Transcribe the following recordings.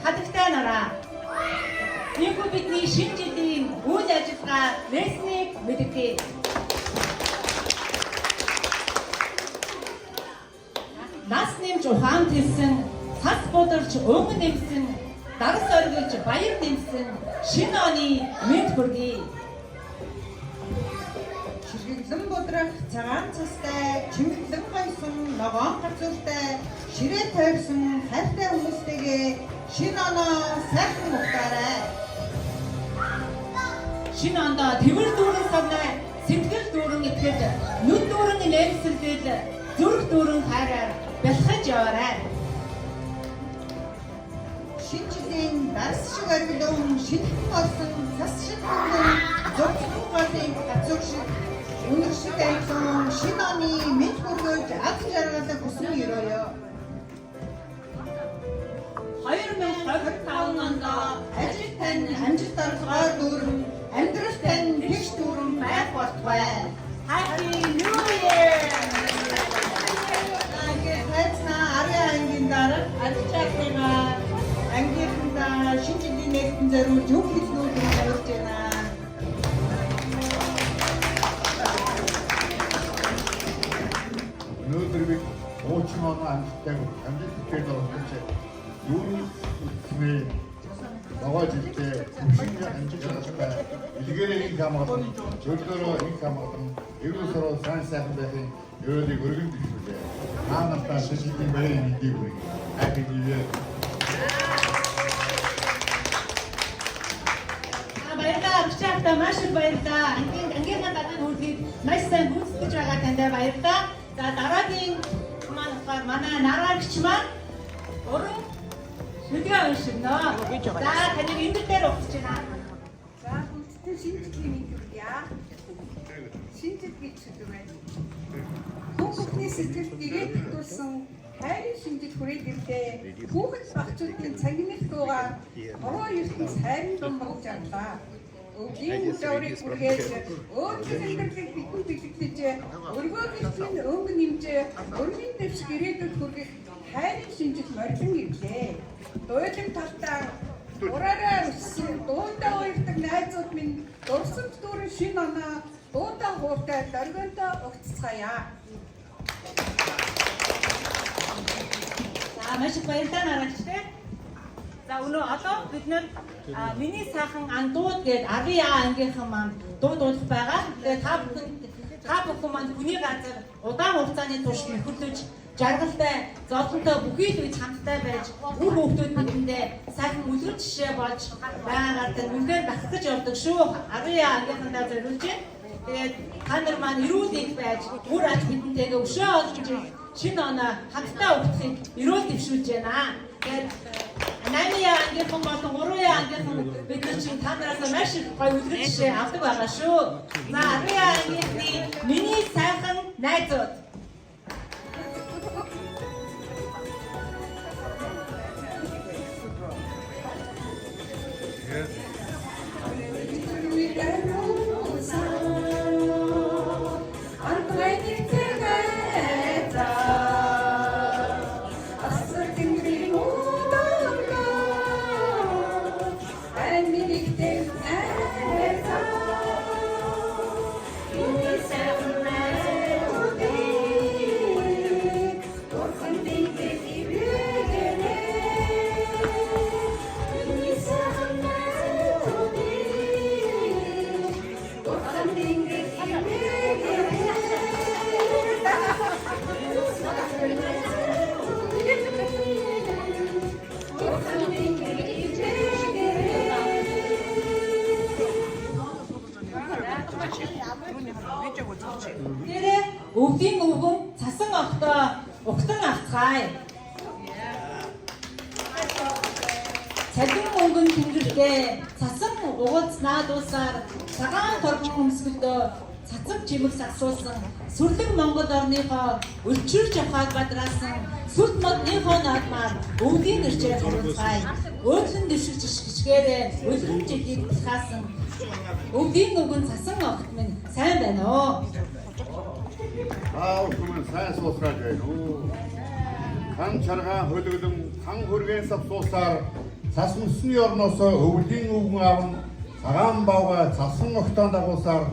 хадагтай нараа. Иймгүй бидний шинэ жилийн үйл ажиллагаа леснийг мэдгэе. Нас нэмж ухаан хэлсэн, цас бодорч өнгө нэмсэн, дарс оргилж баяр нэмсэн шинэ оны мэд хүргэе. Ширгэглэн бодрах цагаан цастай, чимэглэн баясан, ногоон хацууртай, ширээ тойрсон хайртай хүмүүстэйгээ шинэ оноо сайхан ухтаарай. Шинэ ондоо тэвэр дүүрэн савнаа, сэтгэл дүүрэн итгэл, нүд дүүрэн нэмсэлдэл, зүрх дүүрэн хайраар бэлхэж яваарай. Шинэ жилийн дарс шиг оргилон, шинхэн болсон цас шиг хөнгөн, зөвхөн голын гацуур шиг, үнэр шиг айсан шинэ оны мэд хүргэж аз жаргалах хүсэн өрөөё. 2025 онд Ажил тань амжилт олгоо дүүрэн, амьдрал тань тэгш дүүрэн байх болтугай. Happy New Year! Хайцна арын ангийн дараа ажичаатайга ангийнхандаа шинэ жилийн нээлтэн зориулж өг хэлнүүдийг тавьж байна. Өнөөдөр би 30 оноо амжилттай амжилт итгэж байгаа ч юу нэмээ багаж жилдээ шинэ амжилт авахтай илгээрээ их хамгаалсан зөвлөрөө их хамгаалсан эрүүл саруу сайн байхын ерөөдийг өргөн дэвшүүлээ. Хаанартаа шинжлэлийн баярын мэндийг хүргэе. Happy New Year. Баярлалаа. Өчигдөө маш их баярлалаа. Ангийнхаа гадаад үйлдэл маш сайн гүйцэтгэж байгаа танд баярлалаа. За дараагийн манай нараагч маань уран шүлгээ уншигнө. За таныг энэ дээр угсаж байна. За хүндэтгэл шинжлэлийн мэд хүргье. Шинжлэл гэж хэлдэг байна. Хүүхдийн сэтгэлд ирээдүйдүүлсэн хайрын шинжил хүрээд ирлээ. Хүүхэд багцуудын цагныг дуугаар ороо ертөнц хайрын дум богж авлаа. Өвлийн үжаурыг хүргээд өөрийн амьдралыг бидэнд бэлэглэж, өргөө гэлтийн өнгө нэмж, өргөний дэвшиг ирээдүйд хүргэх хайрын шинжил морилон ирлээ. Дуйлан тавтаа ураараа өссөн дуундаа уярдаг найзууд минь дурсамж дүүрэн шинэ оноо дуудаа хууртай дөргөнтөө угтцгаая. За маш их баярлалаа нараагчтай. За өнөө одоо бид нэр миний сайхан андууд гээд 10 ангийнхан маань дуу дуулах байгаа. Тэгээ та бүхэн маань хүний газар удаан хугацааны турш нөхөрлөж жаргалтай, зовлонтой бүхий л үед хамтдаа байж үр хүүхдүүд бидэндээ сайхан үлгэр жишээ болж байгаагаар үнээр бахархаж явдаг шүү. 10 ангийнхандаа зориулж байна. Тэгээд та нар маань эрүүл их байж үр аж бидэнтэйгээ өшөө олон жил шинэ оноо хамтдаа өгөхийг эрүүл дэвшүүлж байна. Тэгээд 8 ангийнхан болон 3 ангийнхан бид нар чинь та нараас маш их гоё үлгэр жишээ авдаг байгаа шүү. За 10 ангийнхны миний сайхан найзууд. Өвлийн өвгөн цасан огтоо угтан авцгаая. Цалин өнгөн тэнгэртэй цасан угуулснаа дуусаар цагаан торгон өмсгөлдөө цацаг чимэг сагсуулсан сүрлэг Монгол орныхоо өлчирч авахад бадраасан сүлт модныхоо наадмаар өвлийн нэрчээр хариуцгаая. Өөрлөн дэвшигч ишгээрээ өлгөн жилийг бэлхаасан өвлийн өвгөн цасан огт минь сайн байна уу? How come and science was graduate? хан чаргаан хөлөгдөн хан хүргэн сав суусаар цасан усны орноосоо өвлийн өвгөн аван цагаан бавга цасан огтон дагуулсаар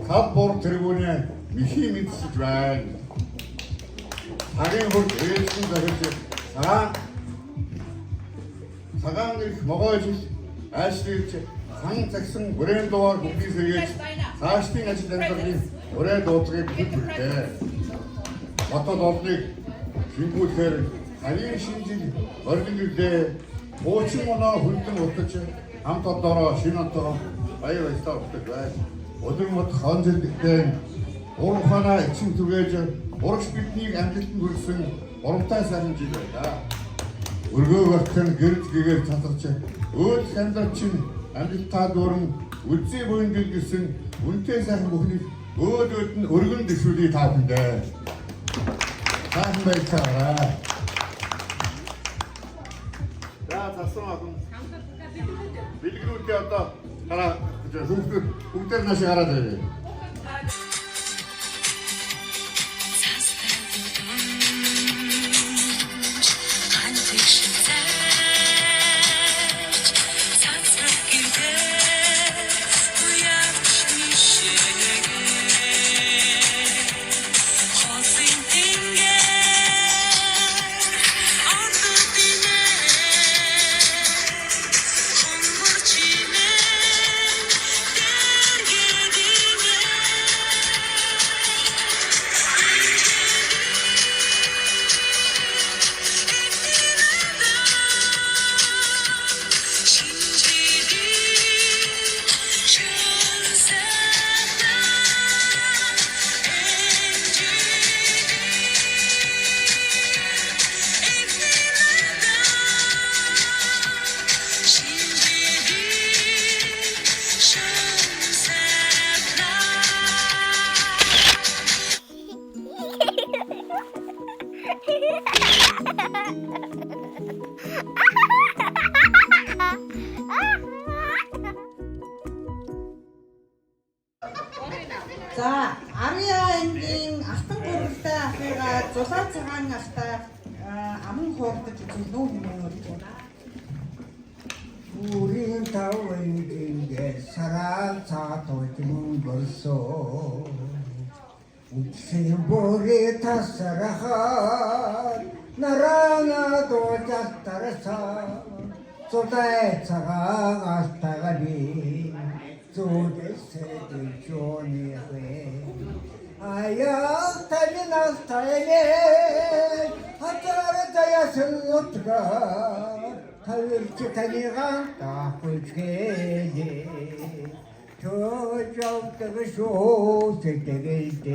цав бур тэргүүнээ михи мэдсэж байна. Хагийн хурд ээлжин захиж цагаан их могоож айлшлж сан цагсан бүрээн дугаар бүгдийг сэргээж цаашдын ажил амьдралын өрөө дуудлагыг бүтэв. Хотод олныг шингүүлэхээр хагийн шинжил оргин гэлээ хуучин оноо хүлдэн утаж хамт одоороо шинэ онтоо баяр баясгалан өгдөг байна. Өдөр мод хон зэрэгтэй уурханаа эцэн түгээж урагш биднийг амжилтанд хүргэсэн урамтай сайн жил байна. Өргөө гартын гэрд гэгээр цацарч өөд хандлагч чинь амжилтаа дууран үлзий буйн гэлсэн үнтэй сайхан бүхнийг өөд нь өргөн дэвшүүлээ та бүхэндээ. Сайн байцаарай. За цасан ахын. Билгэрүүдээ одоо хараа бүгдээр нааш гараад ирээ. За, Арья аймгийн алтан гурвалтай ахыгаа зулаа цагаан ахтай аман хоордож үзэн нүү хэмээн үлдээ. 우린 다윈 게 사랑 사도진 벌써 우체보리 타사라하 나라나도 잣따라사 소다에 차가 아스타가리 소데세들 조니회 아야 타리나 스타일에 하자라자야 슬롯가 할지 타니가 따불게 저쪽다가 쇼색되길 때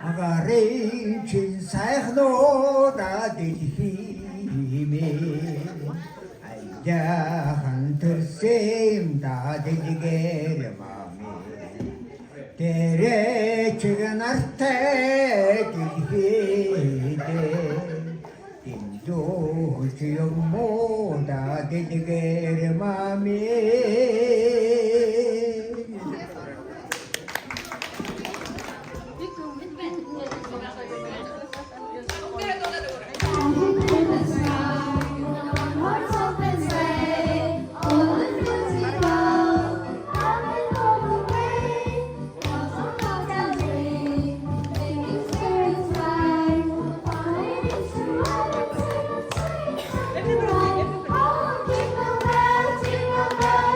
아가리 진사이도 다디히메 아이자 한들셈 다디게 마메 테레 치가나스테 디히데 인도 지엄모 다디게 마메 Jingle bell,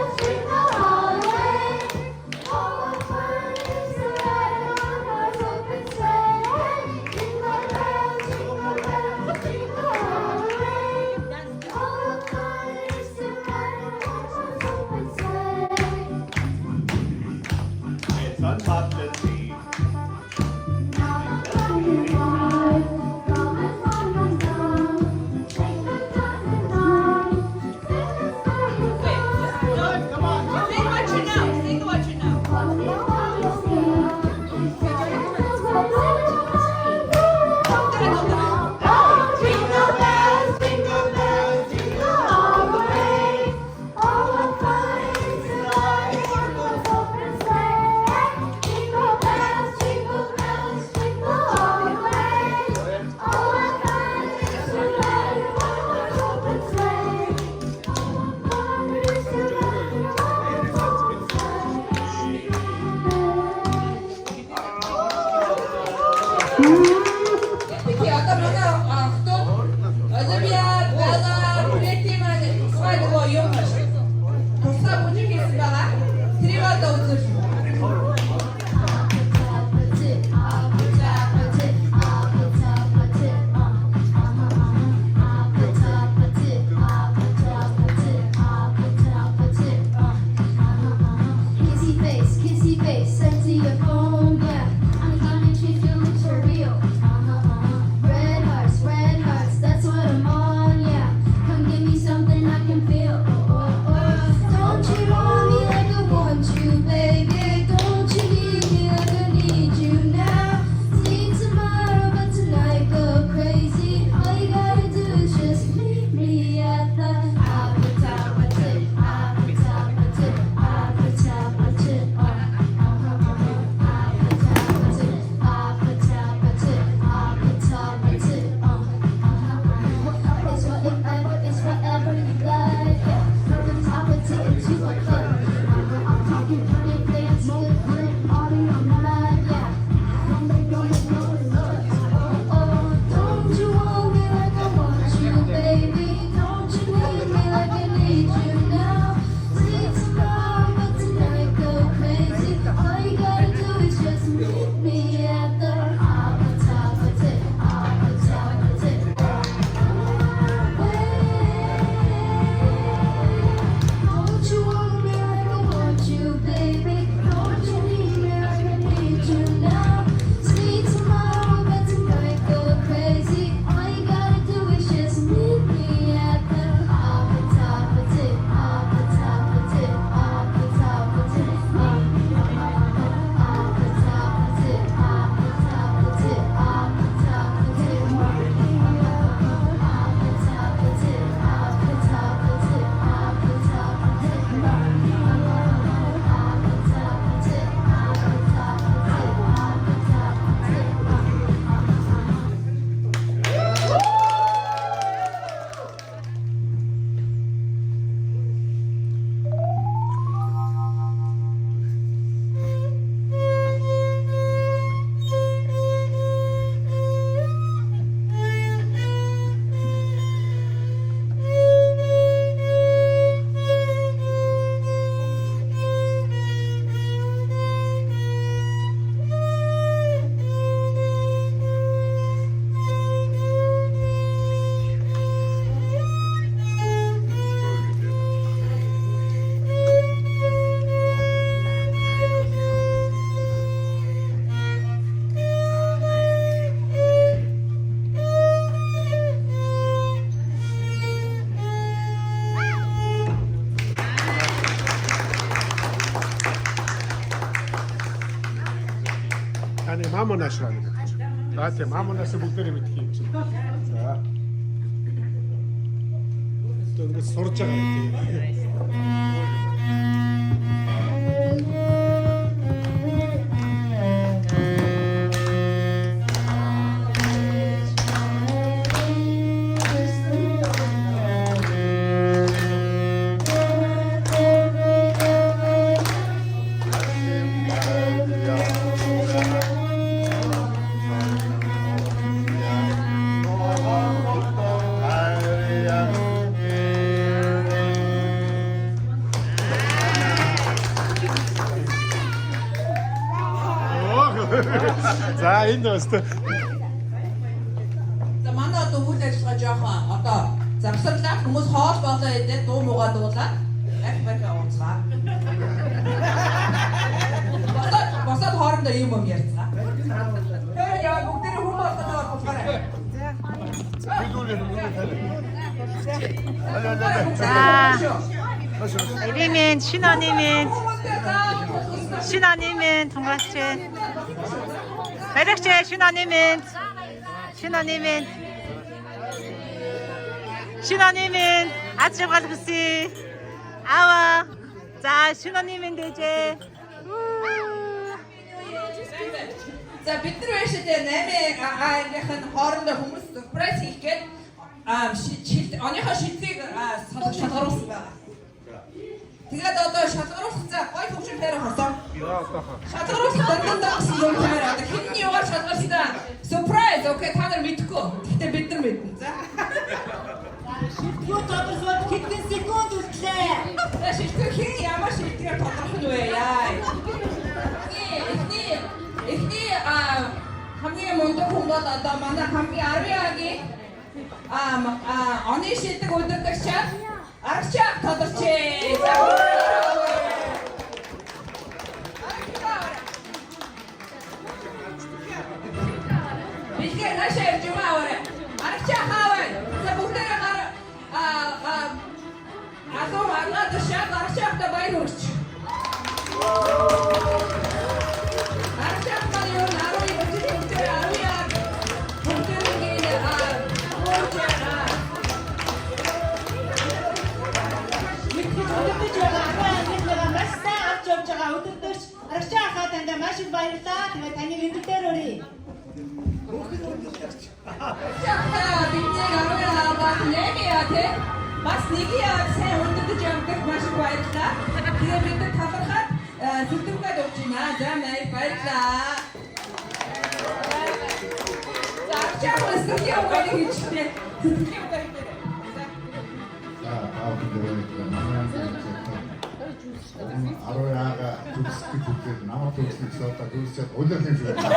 Sing what you know. Jingle bells, jingle bells, jingle all the way. Oh, what fun it is to ride in one open sleigh. Jingle bells, jingle all the way. Oh, what fun it is to ride in one open sleigh. Oh, what fun it is to ride in one open Peki adamına ahtın. Ödebiyat, bela, üretim, sıvaydı bu yokmuş. Kursa bucu kesin bela. Triva da otur. Kissy face, send to your phone, yeah. I'm gonna make you feel it's for real. Red hearts, that's what I'm on, yeah. Come give me something I can feel. Don't you want me like I want you, baby? Don't you need me like I need you now? See tomorrow, but tonight go crazy. All you gotta do is just meet me at the it's whatever you like, yeah. From the top of it to a club. I'm talking brilliant dance, good, good, party on the night, yeah. Don't make no noise. Don't you want me like I want you, baby? Don't you need me like I need you now? See tomorrow, but tonight go crazy. All you gotta do is just meet me at the top of it. Don't you want me like I want you, baby? Don't you need me like I need you now? See tomorrow, but tonight go crazy. All you gotta do is just meet me at the top of it. Yani Mamonas var. Zaten Mamonas'ı бүгдээрээ мэдэх юм чинь. За. Тэгээд сурж байгаа юм. За энэ өстө. За манай одоо үйл ажиллагаа жоохон одоо завсарлаад хүмүүс хоол болоо идээд дуу муугаа дуулаад яг бака унцгаа. хоорондоо юм ярьцгаа. Тэгээ яа бүгдээ хүмүүс болоод болохоор. 에리멘 신원이멘 신원이멘 동갑제 매력제 신원이멘 신원이멘 신원이멘 아침 가족씨 아와 자 신원이멘 되제 За бид нар байшаа 8 аагийн хоорондоо хүмүүс surprise хийх гээд оныхоо шилдэг шалгаруулсан байна. Тэгээд одоо шалгаруулах за гой хөвшөлтөөр хорсон. Шалгаруулах дөрөндөө гэсэн юм тавиад одоо хинний юугаар шалгаруулсан. Surprise окей та нар мэдхгүй. Гэхдээ бид нар мэднэ. За. шилдэгөө тодорхойлох хэдэн секунд үлдлээ. За шилдэг хин ямар шилдгээр тодорхойлно вэ яа. Эхний хамгийн мундаг хүн бол одоо манай хамгийн 10-аагийн оны шилдэг удирдагч Арчаа тодорчээ. Бэлгээ нашаа жумааваа. Арчаа хаваа. За бүгдээ азуу агнаад шат арчаата баяр хүрч. маш их баярлалаа. Тэгээд таны мэдээлэлээр өрий. Чаа бидний гараа бас нэмээ тэ. Бас нэг яа сайн өндөрч явдаг маш их баярлалаа. Тэгээд бид талархаад зүтгэгээд өгч байна. За най баярлалаа. За чаа бас яа баяр хийчихлээ. Зүтгэх удаа хийдэг. За 아로야가 죽스키 죽들 나무 죽스키 썼다 그래서 올려진 줄 알았어.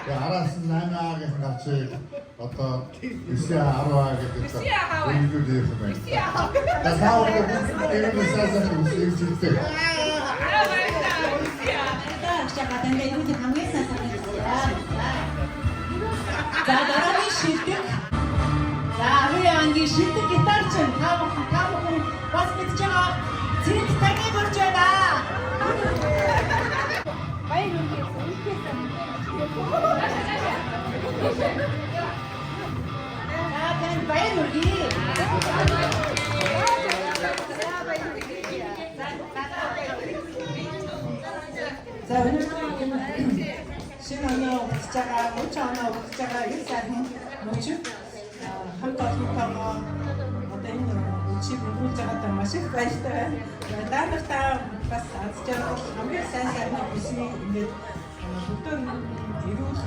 알았은 나나하게 같이 어떤 이시아 아로하게 됐다. 우리도 뒤에서 말. 나 사오고 이름을 써서 무슨 짓을. 시작하던데 이렇게 강해서 자, 나라니 실득. 자, 아로야한테 실득 기타르천 가보고 와서 듣자가. 지금 기타게 볼줄다. 자, 그냥 빨리 놀기. 자, 오늘 신혼여 국자가 5천원어 국자가 일사는 뭐죠? 한껏 집을 훌쩍 маш их баяртай. Даанартаа бас аз жаргал хамгийн сайн бүсний ингээд бүгд ирүүл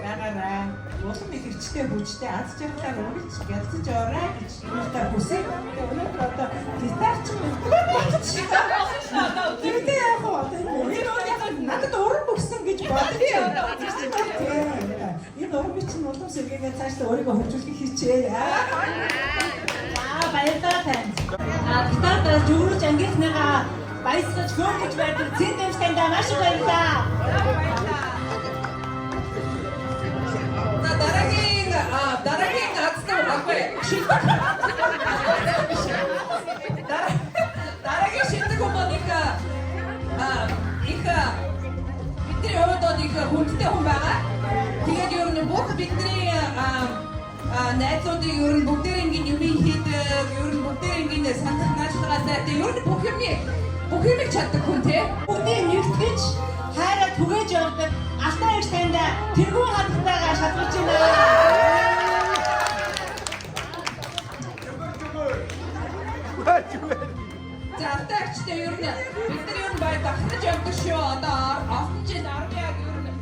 байгаараа улам их эрчтэй хүчтэй аз жаргалаар үргэлж ядаж ороо гэж юутай хүсэв. Өнөөдөр одоо гитарч тэгтээ яг одоо надад уран өгсөн гэж бодож байна. Энэ уран бичин улам сэргээгээ цаашдаа өөрийгөө хөгжүүлэх хичээ. баярлалаа танд. Гитар зүрх ангийнхныгаа баясгаж хөөгж байдаг цэдэмстэнд маш их баярлалаа. дараагийн азтай баггүй. Дараагийн шилдэг хүмүүс их бидний өөрөдөө их хүндтэй хүн байгаа. Тэгээд ер нь бүх бидний найзуудыг ер нь бүгдээрийн юм хийдэг, ер нь бүгдээрийн санах наашлагаасаа ер нь бүх юмыг чаддаг хүн тий. Бүгдийг нэгтгэж хайраа түгээж явдаг алтай их таньда тэргүүн хатгатайгаа шалгаж байна. За автаагчтай ер нь бид нар ер нь бай дахиж явдаг шүү. Одоо олон жил 10 яг ер нь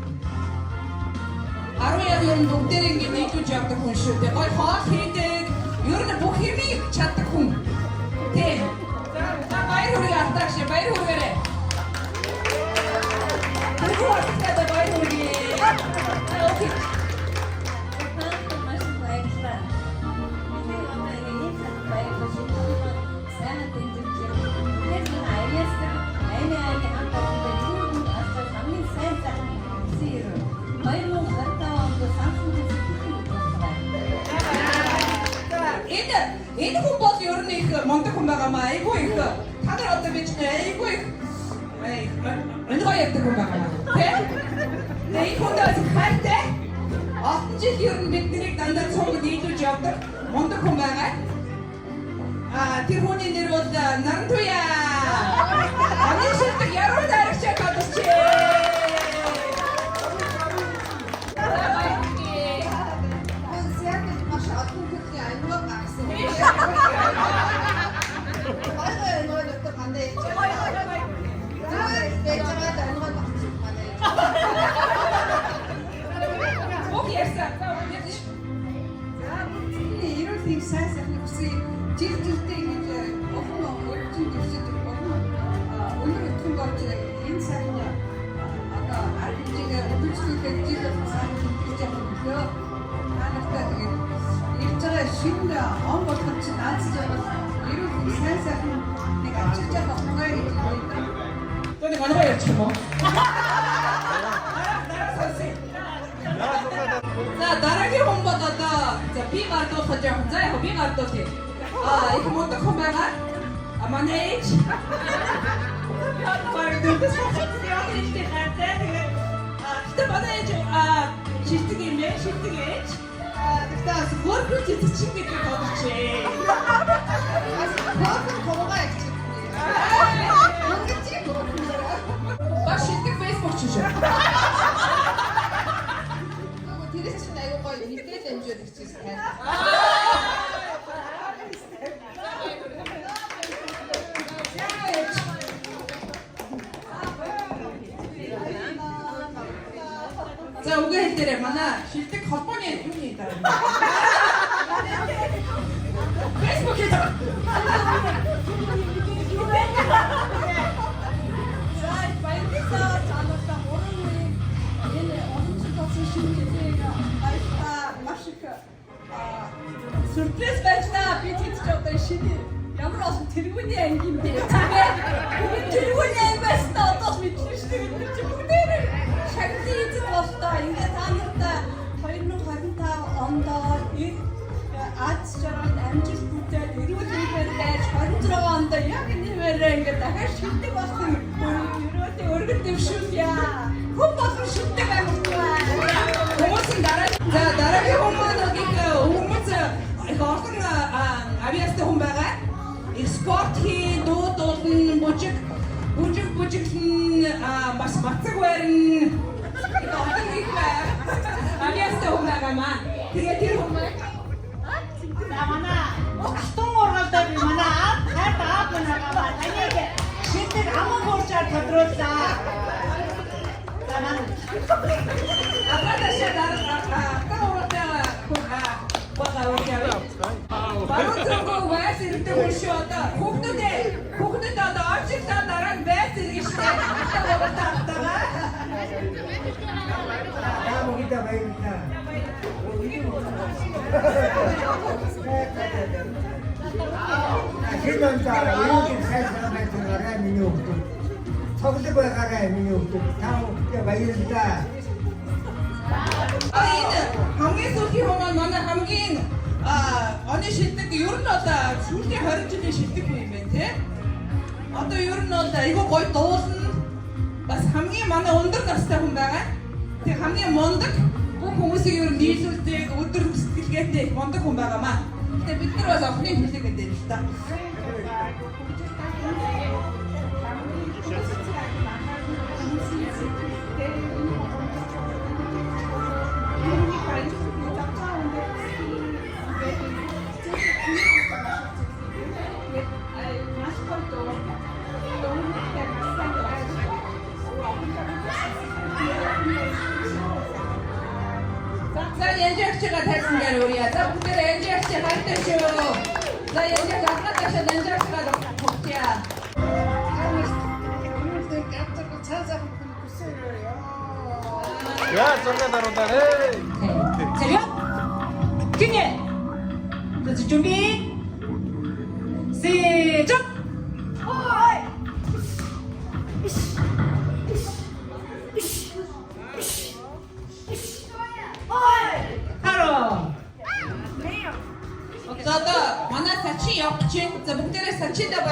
10 яг ер нь бүгдээрийн нэгдэж явдаг хүн шүү. Тэгээ гой хоол хийдэг. Ер нь бүх юмыг чаддаг хүн. Тий. За баяр хүрээ автаагч баяр хүрээрээ. Тэргүүн хатгатайгаа баяр хүрээ. Окей. байгаа. Айгүй их та нар одоо бич айгүй их өнөө ятдаг юм байна. Тэ их хүндээс хайртай. Олон жил ер нь биднийг дандаа цугд нийлүүлж явдаг мундаг хүн байгаа. Тэр хүний нэр бол Нарантуя. Амин шилдэг яруу дарагч гадагч. шинэ он болгоч наацж байгаа ерөөхдөө сайн сайхан нэг ачиж байгаа хонгой гэж байна. Таны манайгаа ярьчих юм уу? За дараагийн хүн бол одоо за би гардуулах яг за яг би гардуулъя. Их мундаг хүн байгаа. Манай ээж. Барагдуулсан яг ихтэй хатаа тэгээд гэтээ манай ээж шилдэг юм ээ шилдэг ээж. Тэгтээ хөргөж идчих гэдэг бодчихээ. Хөөс комгаа иччих. Өнгөч юм. Баш шилдэг Facebook ч шүү. Тэр чинь аюу гоё мэдээлэл амжуулах гэж байна. За үгээ хэлдээрээ манай шилдэг холбооны юуны дараа. Facebook-ийг Сүрприз байж та би тэт ч одоо шинэ ямар олон тэргүүний анги юм бэ? Тэгээд тэргүүний анги байсан та одоо мэдчихсэн шүү дээ. Бид чи бүгдээ шагнал эзэд болтой. Ингээд та нартай 2025 онд Аз жаргал амжилт бүтээд эрүүл мэндээр байж 26 онд яг нэмээрээ ингээд дахиад шилдэг болсон ерөөдөө өргөд дэвшүүлье. Хүн болон шилдэг амьдгаа. хүмүүсийн за дараагийн хүмүүсийг хүмүүс их олон авиастай хүн байгаа. Спорт хийн, дууд уулна, бүжиглэн бас мацаг барин. Их олон их авиастай хүн байгаа маа. Тэгээд тэр хүмүүс манай алтан ургалдаа би манай хайр аав нагаа таныг шилдэг аман хуурчаар тодрууллаа. За манай Апаташаа алтан ургалдаа Баруун вайс ирдэг хүн шүү одоо. Хүүхнүүд одоо орчигдаа дараа нь вайс иргэн штэ. Kita baik kita. Akhirnya cara ini saya sampai sekarang minum tu. Soalnya berkarya minum tu. Tahu kita baik kita. Энэ хамгийн сүүлийн хүн маань манай хамгийн оны шилдэг ер нь одоо сүүлийн 20 жилийн шилдэг хүн юм байна тий. Одоо ер нь бол айгүй гоё дуулна. Бас хамгийн манай өндөр настай хүн байгаа. Тэг хамгийн мундаг бүх хүмүүсийг ер нь нийлүүлдэг өдөр сэтгэлгээтэй мундаг хүн байгаамаа. Гэтэ бид нар бас охины хэлээгээд байна л та. За янжаагчгаа тайсан дээр үрье. За бүгд янжаагч хайртай шүү. За янжаач ахнаташ янжаагчгаа тогтъя. Я зурга даруудаарэ. Сериал? Кине. За 준비. 시작. За одоо манай сачин явах чинь за бүгдээрээ сачида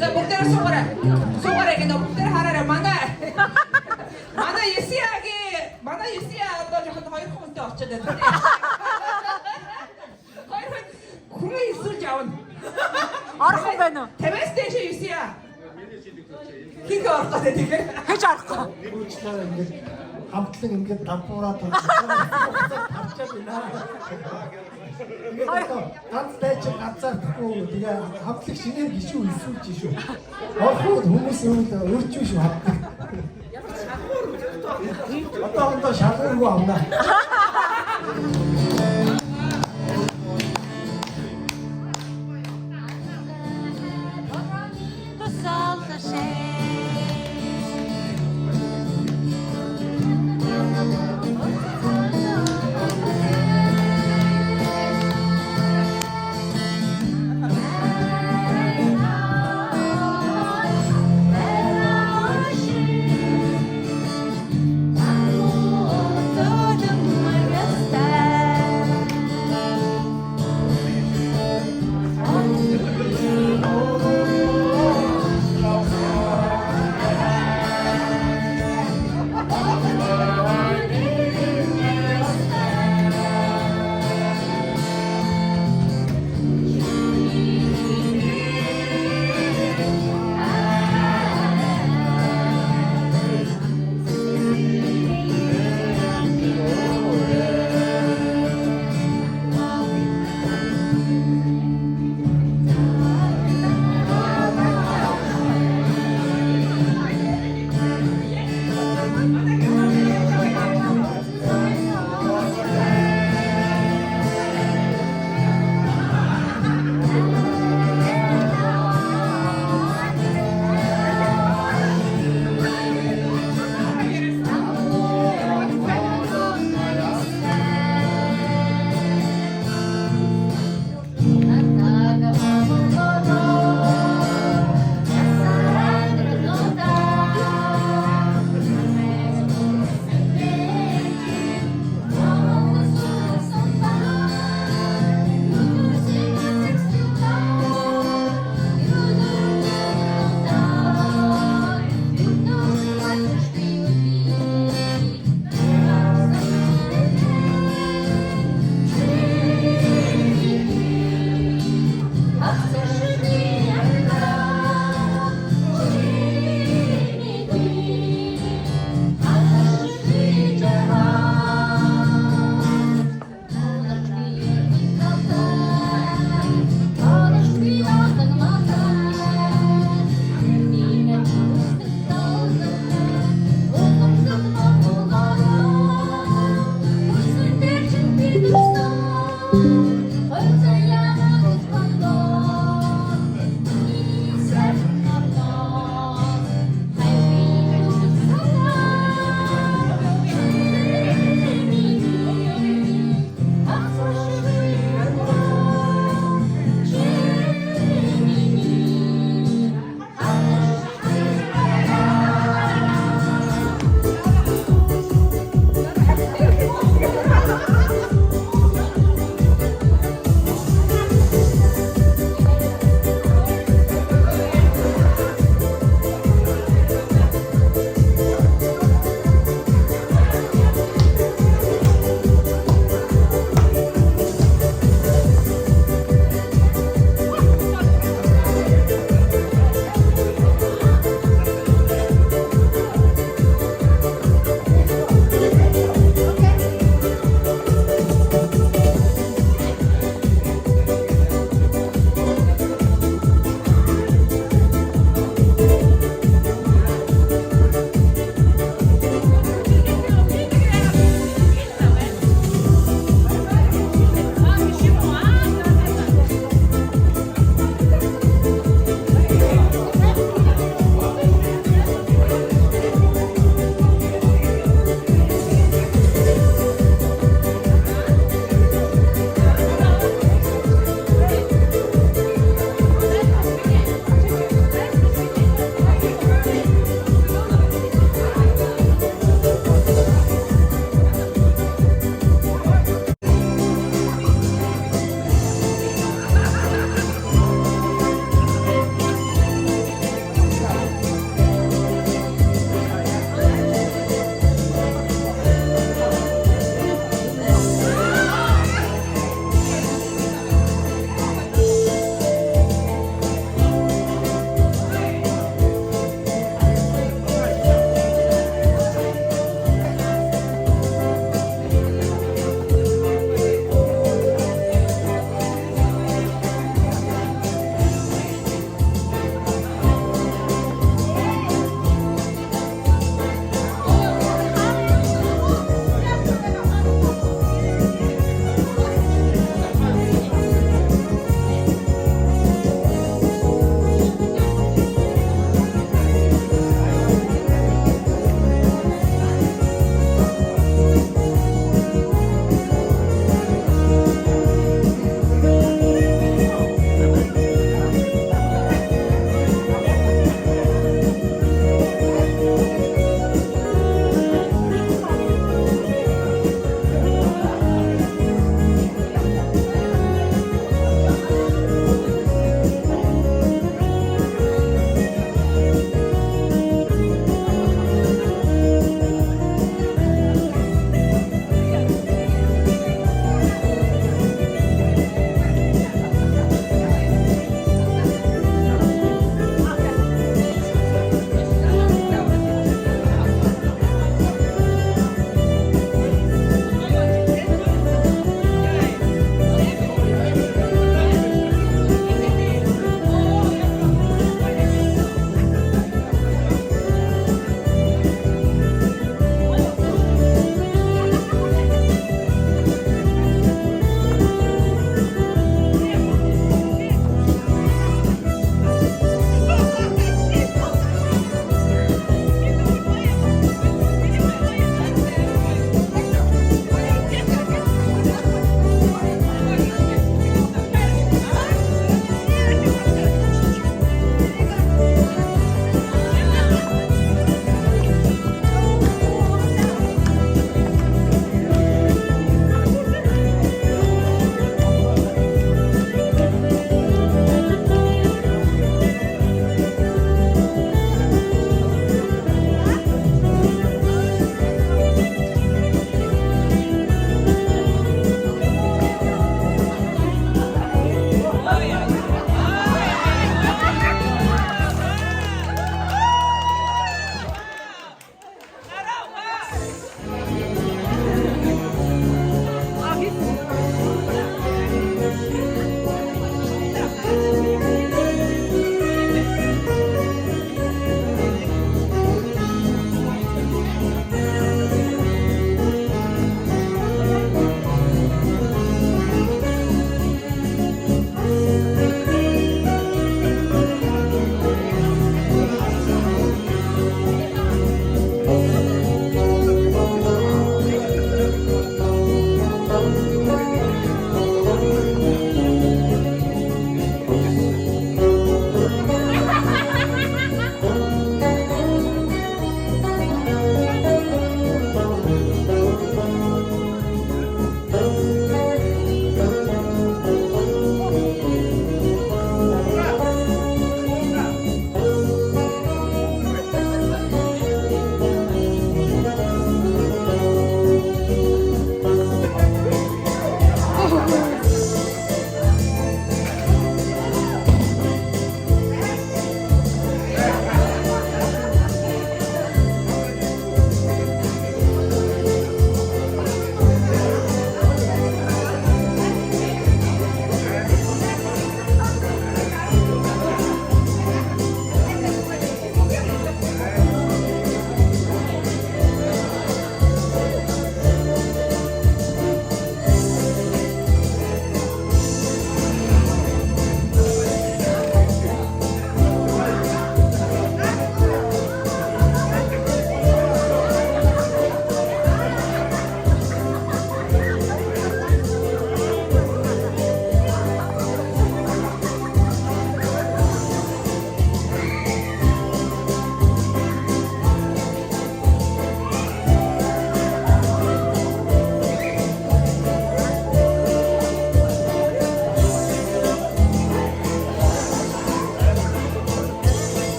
За бүгдээр суугаарай. Суугаарай гэнэ бүгдээр хараарай. Манай Юсия одоо жоохон хоёр хүнтэй очиод байна. Хоёр хүн хүрээ исүүлж авна. Орхон байна уу? Тавиас дэше Юсия. Хинг орох гэдэг тийм. Хэж орохгүй. Үүчлээ ингээд хамтлан ингээд дампуураад тавчаад байна. Ганцтай ч ганцаахгүй тэгээ хамтлаг шинээр гişүү исүүлж шүү. Орхууд хүмүүс өөрчөө шүү хавдаг. Одоо шалгуур авна. Oh,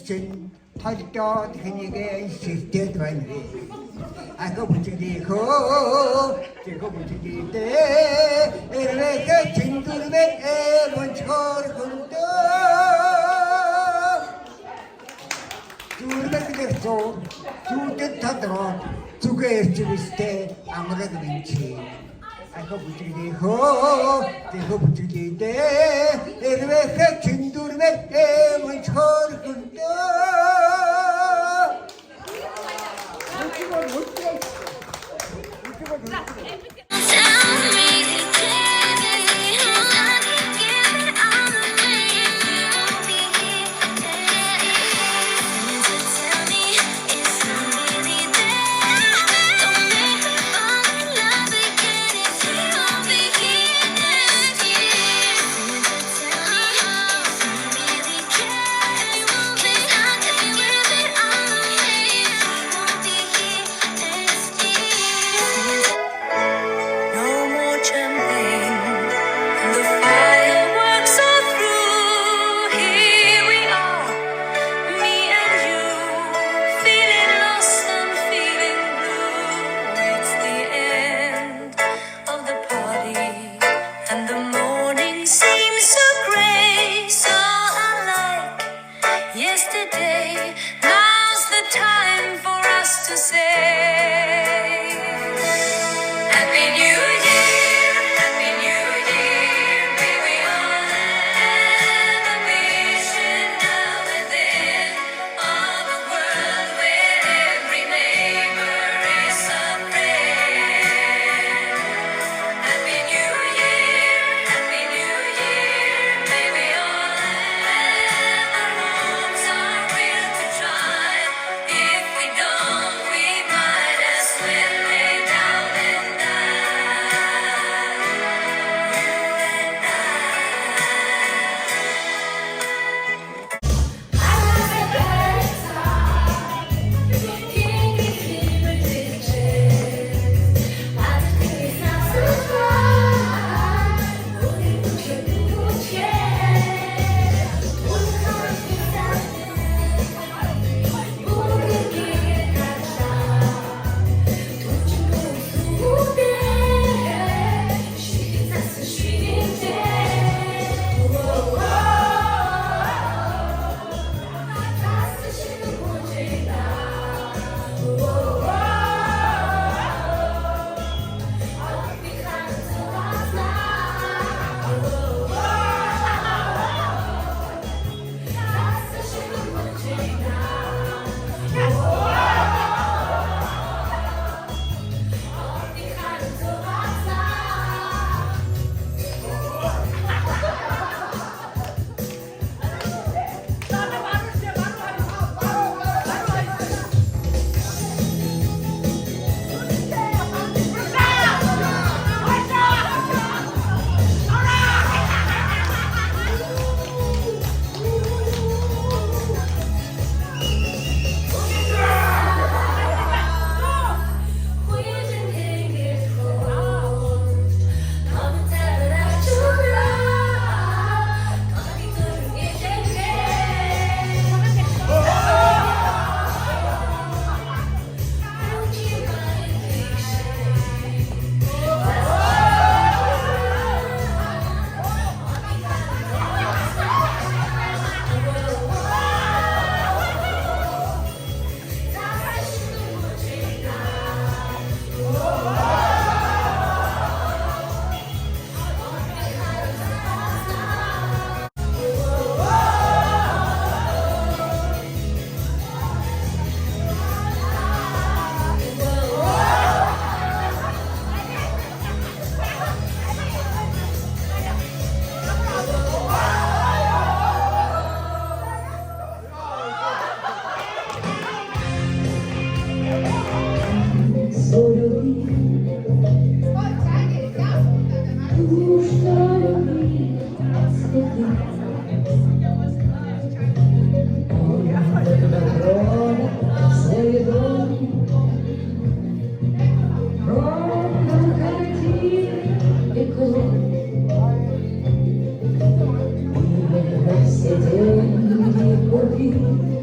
чинь толдоод хэнийгээ шилдэд байна. Ако бүжигдихөө тэго бүжигдээ эрвэхэ чиндүрмэ мончхор хүндөө зүрмэгдэрсо зүудэд тадроо зүгээр чивстэй амраг минчи ако бүжигдихөө тэго бүжигдээ эрвэхэ чиндүрмэ мончхор хүндөө Yesterday, now's the time for us to say Happy New Year, Happy New Year. May we all have a vision now and then of a world where every neighbor is a friend. Happy New Year, Happy New Year. May we all have our homes, our will to try. If we don't, we might as well lay down and die. You and Sedendo di